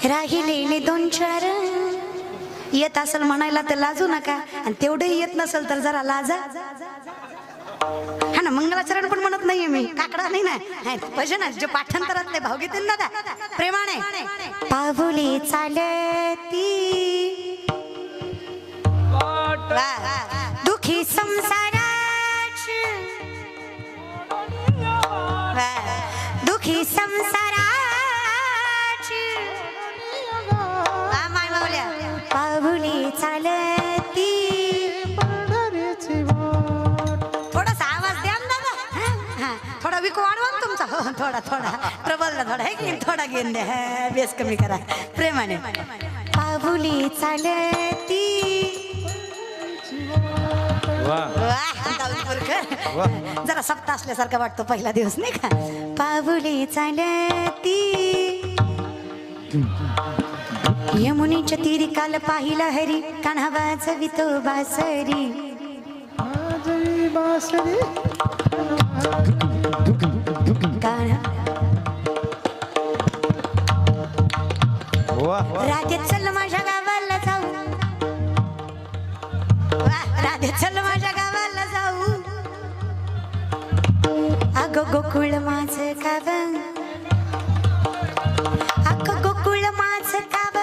राहिलेले दोन चार येत असेल म्हणायला तर लाजू नका, आणि तेवढंही येत नसेल तर जरा लाजा. हा ना, मंगलाचरण पण म्हणत नाहीये मी, काकडा नाही ना, भजन जे पाठांतरातले भावगीतील दादा प्रेमाने. पाऊले चालती दुखी संसाराची, दुखी संसाराची पाऊले चालती. थोडासा आवाज द्या ना दादा, थोडा विको वाढवा ना तुमचा. हो थोडा थोडा प्रबलला थोडा है की थोडा घेऊन द्या, बेस कमी करा प्रेमाने. पाऊले चालती जरा सप्ता असल्यासारखं वाटतो पहिला दिवस नाही का. पाऊले चालती यमुनेच्या तीरी काल पाहिला हरी, कान्हा वाजवितो बासरी. राधे चल माझ्या गावाला जाऊ, राधे चल माझ्या गावाला जाऊ. अगं गोकुळ माझं गाव, अगं गोकुळ माझं गाव.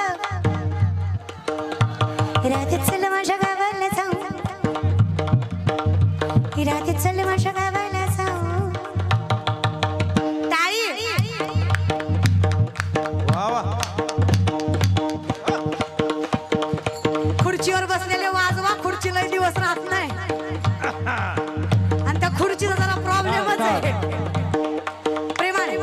राधे चल माझ्या गावाला जाऊ, राधे चल माझ्या गावाला जाऊ. टाळी. खुर्चीवर बसलेले वाजवा, खुर्ची लय दिवस राहत नाही, आणि त्या खुर्चीचा जरा प्रॉब्लेमच आहे प्रेमाने.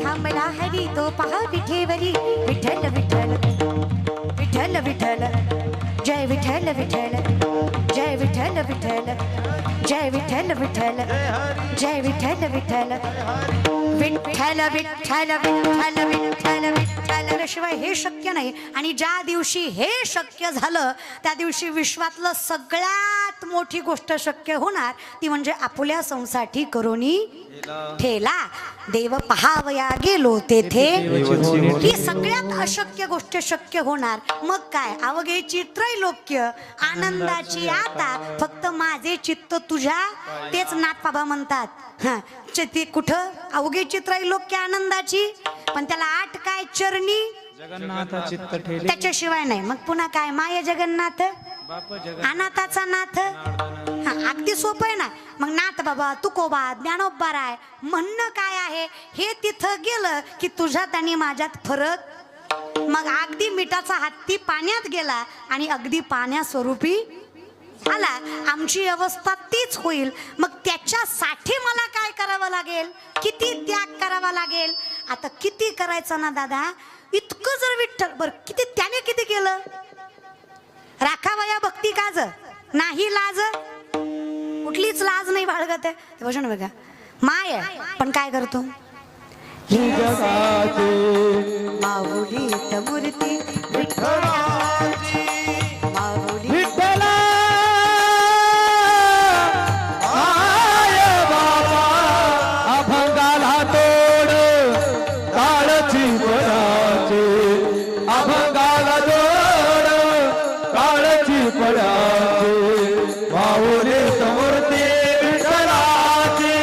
थांबला हरी तो पहा विठेवरी, विठ्ठल विठ्ठल विठ्ठल विठ्ठल, जय विठ्ठल विठ्ठल, जय विठ्ठल विठ्ठल, जय विठ्ठल विठ्ठल, जय विठ्ठल विठ्ठल, विठ्ठल विठ्ठल विठ्ठल विठ्ठल विठ्ठल. शिवाय हे शक्य नाही. आणि ज्या दिवशी हे शक्य झालं त्या दिवशी विश्वातलं सगळ्यात मोठी गोष्ट शक्य होणार, ती म्हणजे आपुल्या संसाठी करोनी ठेला. देव पहावया गेलो तेथे, ही सगळ्यात अशक्य गोष्ट शक्य होणार. मग काय, अवघे त्रैलोक्य आनंदाची आता, फक्त माझे चित्त तुझ्या, तेच नाथबाबा म्हणतात. हा ते कुठं अवघे त्रैलोक्य आनंदाची, पण त्याला आठ काय चरणी जगन्नाथ चित्त ठेले, त्याच्याशिवाय नाही. मग पुन्हा काय, माय जगन्नाथ अनाथाचा नाथ. हा अगदी सोपं आहे ना. मग नाथ बाबा, तुकोबा, ज्ञानोबा राय म्हणणं काय आहे, हे तिथं गेलं की तुझ्यात आणि माझ्यात फरक. मग अगदी मिठाचा हत्ती पाण्यात गेला आणि अगदी पाण्यास्वरूपी आला. आमची अवस्था तीच होईल. मग त्याच्यासाठी मला काय करावं लागेल, किती त्याग करावा लागेल. आता किती करायचं ना दादा, इतकं जर विठ्ठल बर किती त्याने किती केलं. राखावया भक्ती काज नाही लाज, कुठलीच लाज नाही बाळगत आहे. भजन बघा, माय पण काय करतो, माऊली मूर्ती विठ्ठलाची, माऊली विठ्ठला अभंगाला तोड काळची पडाचे, अभंगाला तोड काळची पडाचे. माऊली मूर्ती विठ्ठलाची,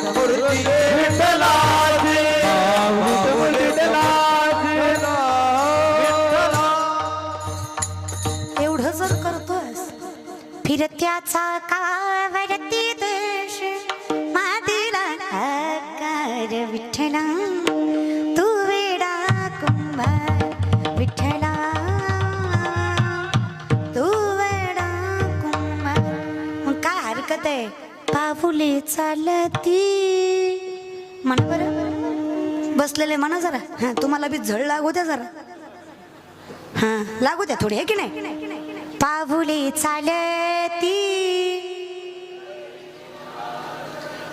मूर्ती विठ्ठलाची, माऊली विठ्ठलाची. एवढं जर करतोस, फिरत्याचा कावरती देश मातीला आकार विठ्ठला, तू वेडा कुंभार विठ्ठला, तू वेडा कुंभार. मग काय हरकत आहे, पाऊले चालती म्हणा बरं. बसलेले म्हणा जरा, हा तुम्हाला बी झळ लागू द्या जरा, हा लागू द्या थोडी, आहे की नाही. पाऊले चालती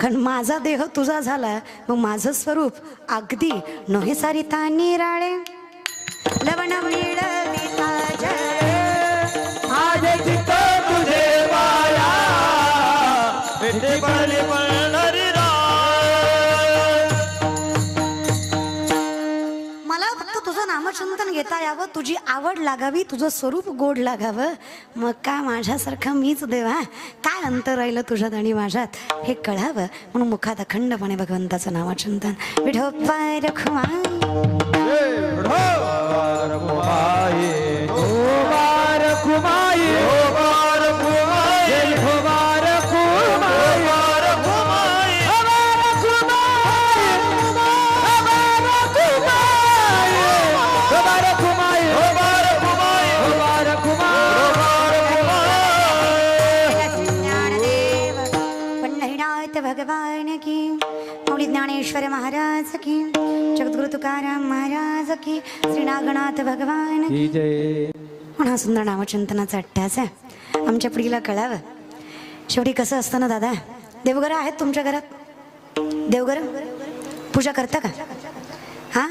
कारण माझा देह तुझा झाला, मग माझं स्वरूप अगदी नोहे सारिता निराळे लवण मिळविता जळ माझे चित्त तुझे माया विठे पडले पडणारी मला फक्त तुझं नामचिंतन घेता यावं, तुझी आवड लागावी, तुझं स्वरूप गोड लागावं. मग काय माझ्यासारखं मीच देवा, काय अंतर राहिलं तुझ्यात आणि माझ्यात हे कळावं म्हणून मुखात अखंडपणे भगवंताचं नामचिंतन. विठोबा रखुमाई भगवान की, मौली ज्ञानेश्वर महाराज की, जगद्गुरु तुकाराम महाराज की, श्री नागनाथ भगवान की जय. म्हणा सुंदर नामचिंतनाचा अट्टास आहे. आमच्या पिढीला कळावं. शेवटी कसं असतं ना दादा, देवघर आहेत तुमच्या घरात? देवघर पूजा करता का? हा,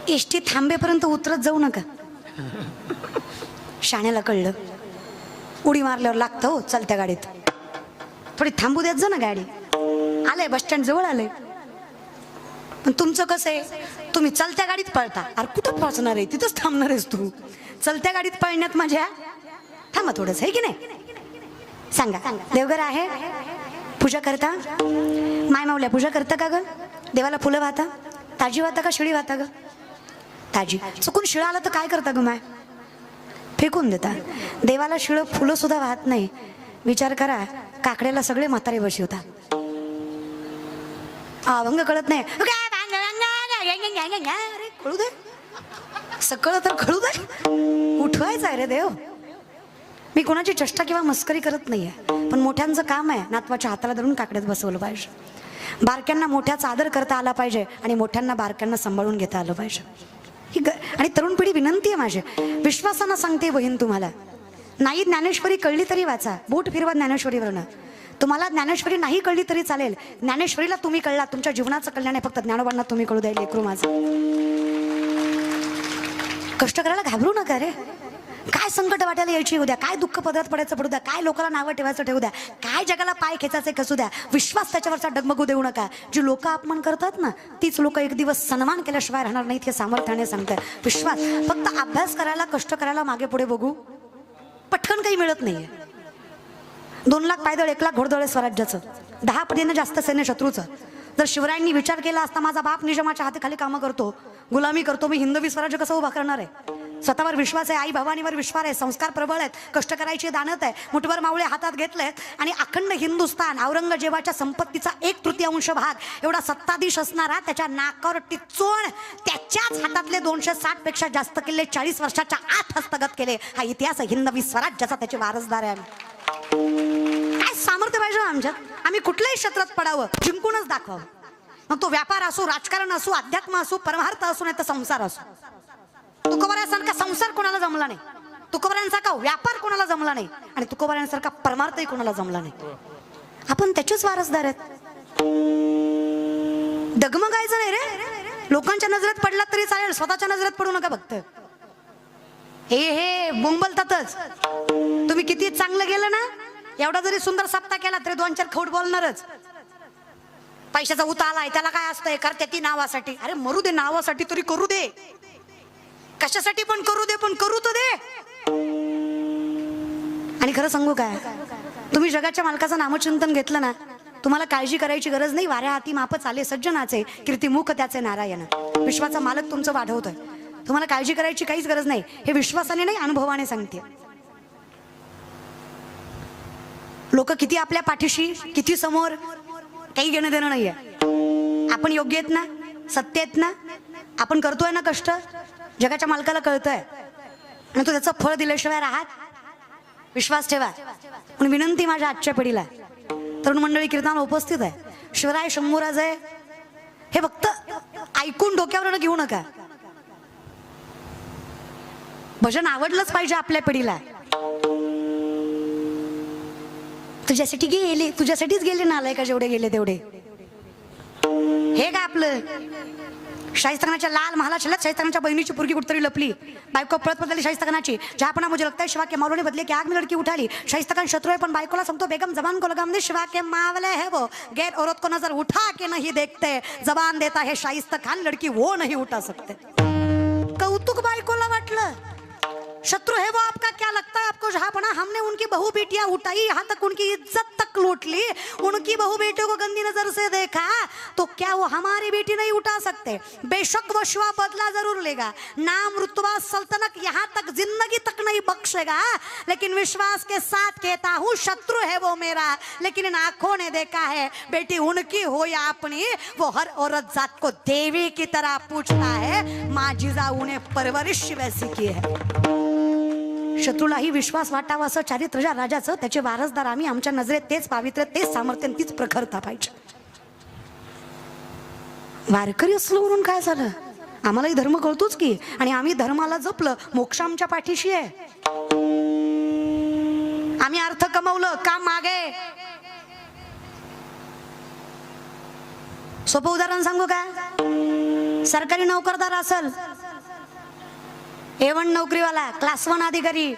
एसटी थांबेपर्यंत उतरत जाऊ नका. शाण्याला कळलं, उडी मारल्यावर लागतं हो चालत्या गाडीत. थोडी थांबू देत जा ना गाडी. आलंय बस स्टँड जवळ आलंय. पण तुमचं कसं आहे, तुम्ही चलत्या गाडीत पळता. अरे कुठं पोहोचणार आहे, तिथंच थांबणार आहेस तू. चलत्या गाडीत पळण्यात माझ्या थांबा थोडंच, आहे की नाही? सांगा, देवघर आहे, पूजा करता? माय माऊल्या पूजा करता का ग? देवाला फुलं वाहता? ताजी वाहता का शिळी वाहता ग? ताजी. चुकून शिळा आला तर काय करता ग माय? फेकून देता. देवाला शिळं फुलं सुद्धा वाहत नाही. विचार करा, काकड्याला सगळे म्हातारे बसवतात. अभंग कळत नाही, अरे कळू दे, सकळ तर कळू दे. उठवायचं आहे रे देव. मी कोणाची चेष्टा किंवा मस्करी करत नाहीये, पण मोठ्यांचं काम आहे नातवाच्या हाताला धरून काकड्यात बसवलं पाहिजे. बारक्यांना मोठ्याचा आदर करता आला पाहिजे आणि मोठ्यांना बारक्यांना सांभाळून घेता आलं पाहिजे. आणि तरुण पिढी विनंती आहे माझी, विश्वासानं सांगते बहीण तुम्हाला, नाही ज्ञानेश्वरी कळली तरी वाचा, बोट फिरवा ज्ञानेश्वरीवरनं. तुम्हाला ज्ञानेश्वरी नाही कळली तरी चालेल, ज्ञानेश्वरीला तुम्ही कळला, तुमच्या जीवनाचं कल्याण आहे. फक्त ज्ञानोबांना तुम्ही कळू द्या. लेकरू माझं, कष्ट करायला घाबरू नका रे. काय संकट वाटायला यायची उद्या, काय दुःख पदरात पडायचं पडू द्या, काय लोकांना नावं ठेवायचं ठेवू द्या, काय जगाला पाय खेचायचे कसू द्या, विश्वास त्याच्यावरचा डगमगू देऊ नका. जी लोक अपमान करतात ना, तीच लोक एक दिवस सन्मान केल्याशिवाय राहणार नाहीत, हे सामर्थ्याने सांगतात. विश्वास, फक्त अभ्यास करायला, कष्ट करायला, मागे पुढे बघू, पटकन काही मिळत नाहीये. 2 लाख पायदळ, 1 लाख घोडदळ स्वराज्याचं, 10 पटीने जास्त सैन्य शत्रूचं. जर शिवरायांनी विचार केला असता, माझा बाप निजामाच्या हाताखाली कामं करतो, गुलामी करतो, मी हिंदवी स्वराज्य कसं उभा करणार आहे? स्वतःवर विश्वास आहे, आई भवानीवर विश्वास आहे, संस्कार प्रबळ आहेत, कष्ट करायची दानत आहे, मुठभर मावळे हातात घेतलेत आणि अखंड हिंदुस्थान, औरंगजेबाच्या संपत्तीचा 1/3 भाग एवढा सत्ताधीश असणारा, त्याच्या नाकावर टिचून त्याच्याच हातातले 260 पेक्षा जास्त किल्ले 40 वर्षाच्या आत हस्तगत केले. हा इतिहास हिंदवी स्वराज्याचा, त्याचे वारसदार आहे. काय सामर्थ्य पाहिजे आमच्यात? आम्ही कुठल्याही क्षेत्रात पडावं, जिंकूनच दाखवावं. मग तो व्यापार असो, राजकारण असो, अध्यात्म असो, परमार्थ असो, नाही तर संसार असो. तुकोबारायांसारखा संसार कोणाला जमला नाही, तुकोबारायांसारखा व्यापार कोणाला जमला नाही, आणि तुकोबारायांसारखा परमार्थही कोणाला जमला नाही. आपण त्याचेच वारसदार आहेत. डगमगायचं नाही रे. लोकांच्या नजरेत पडला तरी चालेल, स्वतःच्या नजरेत पडू नका. फक्त हे बोंबलतातच. तुम्ही किती चांगलं गेलं ना, एवढा जरी सुंदर सप्ताह केला तरी 2-4 खोट बोलणारच. पैशाचा उता आलाय, त्याला काय असतंय, करते ती नावासाठी. अरे मरू दे, नावासाठी तरी करू दे, कशासाठी पण करू दे, पण करू तर दे. आणि खरं सांगू काय, तुम्ही जगाच्या मालकाचं नामचिंतन घेतलं ना, तुम्हाला काळजी करायची गरज नाही. वाऱ्या हाती माप चाले सज्जनाचे, कीर्तिमुख त्याचे नारायण. विश्वाचा मालक तुमचं वाढवतोय, तुम्हाला काळजी करायची काहीच गरज नाही. हे विश्वासाने नाही, अनुभवाने सांगते. लोक किती आपल्या पाठीशी, किती समोर, काही घेणं देणं नाहीये. आपण योग्य आहेत ना, सत्य आहेत ना, आपण करतोय ना कष्ट, जगाच्या मालकाला कळतंय आणि तो त्याचं फळ दिल्याशिवाय राहत. विश्वास ठेवा. म्हणून विनंती माझ्या आजच्या पिढीला, तरुण मंडळी कीर्तन उपस्थित आहे, शिवराय शंभूराज आहे, हे फक्त ऐकून डोक्यावर घेऊ नका. भजन आवडलंच पाहिजे आपल्या पिढीला. तुझ्यासाठी गेले, तुझ्यासाठीच गेले नालाय का जेवढे गेले तेवढे. हे का आपलं शाहिस्तानाच्या लाल महालात शाहिस्तानाच्या बहिणीची पोरगी कुठतरी लपली, बायको पळत बदलली शाहिस्तानाची. जहापना मुझे लगता है शिवा के मावलों ने बदले की आग में लड़की उठा ली. शाहिस्तान शत्रु है पण बायकोला सांगतो बेगम जबान को लगाम दे, शिवा के मावले है वो गैर औरत को नजर उठा के नहीं देखते, जबान देता है शाहिस्ता खान लड़की वो नहीं उठा सकते. कौतुक बायकोला वाटलं. शत्रु है वो आपका, क्या लगता है आपको जहापना, हमने उनकी बहू बेटियां उठाई, यहाँ तक उनकी इज्जत तक लूट ली, उनकी बहू बेटियों को गंदी नजर से देखा, तो क्या वो हमारी बेटी नहीं उठा सकते. बेशक वो शिवा बदला जरूर लेगा, नाम रुतबा सल्तनत यहाँ तक जिंदगी तक नहीं बख्शेगा, लेकिन विश्वास के साथ कहता हूँ शत्रु है वो मेरा, लेकिन इन आंखों ने देखा है बेटी उनकी हो या अपनी, वो हर औरत जात को देवी की तरह पूछता है. माजिजा उन्हें परवरिश वैसी की है. शत्रूलाही विश्वास वाटावा असं चारित्र्य राजाचं, त्याचे वारसदार आम्ही, आमच्या नजरेत तेच पावित्र्य, तेच सामर्थ्य, तीच प्रखरता पाहिजे. वारकरी असलो म्हणून काय झालं, आम्हालाही धर्म कळतोच की, आणि आम्ही धर्माला जपलं, मोक्ष आमच्या पाठीशी आहे. आम्ही अर्थ कमवलं, काम मागे. सोपं उदाहरण सांगू का, सरकारी नोकरदार असल, A1 नोकरीवाला, क्लास 1 अधिकारी,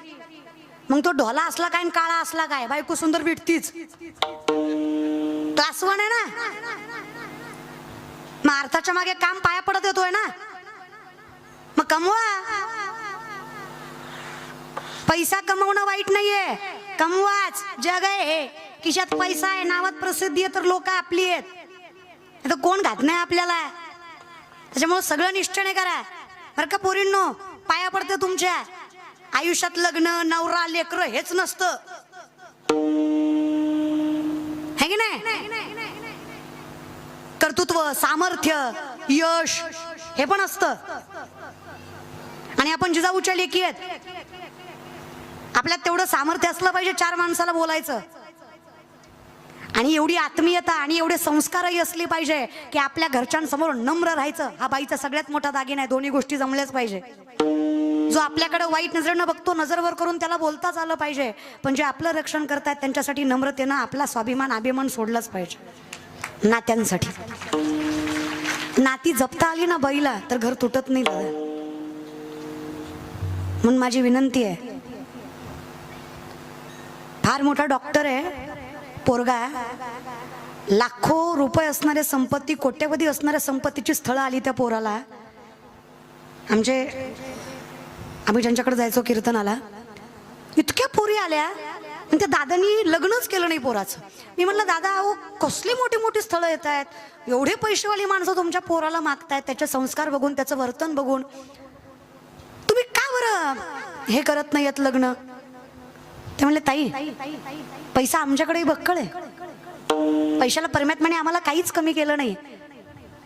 मग तो ढोला असला काय काळा असला काय, बायको सुंदर भेटतीच, क्लास 1 आहे ना. मग अर्थाच्या मागे काम पाया पडत येतोय ना, मग कमवा. पैसा कमवणं वाईट नाहीये, कमवाच. जग आहे हे, खिशात पैसा आहे, नावात प्रसिद्धी आहे, तर लोक आपली आहेत, तर कोण घात नाही आपल्याला. त्याच्यामुळे सगळं निश्चय करा बरं का पोरींनो. पाया पडते तुमच्या आयुष्यात लग्न, नवरा, लेकर हेच नसतं, है की नाही. कर्तृत्व, सामर्थ्य, यश हे पण असतं. आणि आपण जिजाऊच्या लेकी आहेत, आपल्यात तेवढं सामर्थ्य असलं पाहिजे 4 माणसाला बोलायचं, आणि एवढी आत्मीयता आणि एवढे संस्कारही असले पाहिजे की आपल्या घरच्यांसमोर नम्र राहायचं. हा बाईचा सगळ्यात मोठा दागिना आहे. दोन्ही गोष्टी जमल्याच पाहिजे. जो आपल्याकडे वाईट नजरेनं बघतो, नजरवर करून त्याला बोलताच आलं पाहिजे, पण जे आपलं रक्षण करतायत त्यांच्यासाठी नम्रतेनं आपला स्वाभिमान, अभिमान सोडलाच पाहिजे. नात्यांसाठी नाती जपता आली ना बाईला, तर घर तुटत नाही दादा. म्हणून माझी विनंती आहे, फार मोठा डॉक्टर आहे पोरगा, लाखो रुपये असणारे संपत्ती, कोट्यवधी असणाऱ्या संपत्तीची स्थळं आली त्या पोराला. आम्ही ज्यांच्याकडे जायचो कीर्तनाला, इतक्या पोरी आल्या, आणि त्या दादानी लग्नच केलं नाही पोराचं. मी म्हणलं दादा, अहो कसली मोठी मोठी स्थळं येत आहेत, एवढे पैसेवाली माणसं तुमच्या पोराला मागतायत, त्याचे संस्कार बघून, त्याचं वर्तन बघून तुम्ही का बरं हे करत नाही आहेत लग्न. ते म्हणले ताई, पैसा आमच्याकडेही बक्कळ आहे, पैशाला परमात्म्याने आम्हाला काहीच कमी केलं नाही,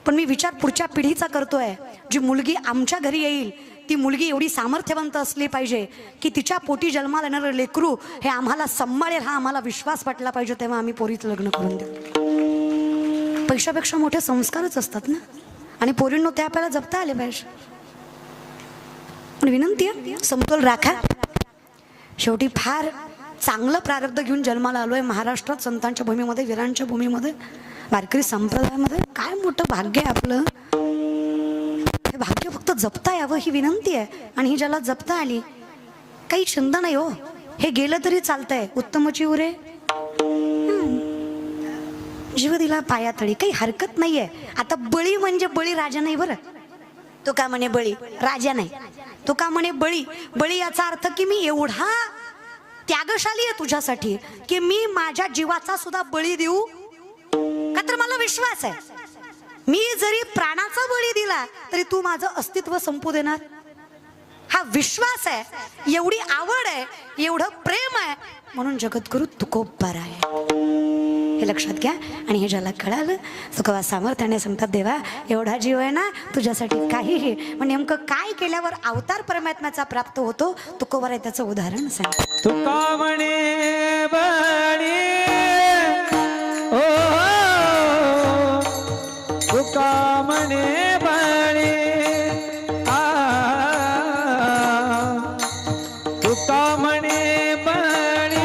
पण मी विचार पुढच्या पिढीचा करतोय. जी मुलगी आमच्या घरी येईल ती मुलगी एवढी सामर्थ्यवंत असली पाहिजे की तिच्या पोटी जन्माला येणारं लेकरू हे आम्हाला सांभाळेल, हा आम्हाला विश्वास वाटला पाहिजे, तेव्हा आम्ही पोरीत लग्न करून देऊ. पैशापेक्षा मोठे संस्कारच असतात ना, आणि पोरींनो ते आपल्याला जपता आले पाहिजे. पण विनंती आहे, समतोल राखा. शेवटी फार चांगलं प्रारब्ध घेऊन जन्माला आलोय महाराष्ट्रात, संतांच्या भूमीमध्ये, वीरांच्या भूमीमध्ये, वारकरी संप्रदायामध्ये. काय मोठं भाग्य आहे आपलं. हे भाग्य फक्त जपता यावं ही विनंती आहे. आणि ही ज्याला जपता आली, काही छंद नाही हो, हे गेलं तरी चालतंय. उत्तमची उरे जीव दिला पायातळी, काही हरकत नाहीये. आता बळी म्हणजे बळी राजा नाही बरं, तो का म्हणे बळी राजा नाही, तो का म्हणे बळी. बळी याचा अर्थ की मी एवढा त्यागशाली आहे तुझ्यासाठी की मी माझ्या जीवाचा सुद्धा बळी देऊ का, तर मला विश्वास आहे मी जरी प्राणाचा बळी दिला तरी तू माझं अस्तित्व संपू देणार. हा विश्वास आहे, एवढी आवड आहे, एवढं प्रेम आहे, म्हणून जगद्गुरु तुकोबार आहे. हे लक्षात घ्या. आणि हे ज्याला कळालं तुकोबा सामर्थ्याने सांगतात, देवा एवढा जीव आहे ना तुझ्यासाठी काहीही, पण नेमकं काय केल्यावर अवतार परमात्म्याचा प्राप्त होतो, तुकोबार आहे त्याचं उदाहरण सांग. तुका म्हणे बळी, तुका म्हणे बळी, तुका म्हणे बळी,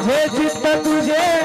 माझे चित्त तुझे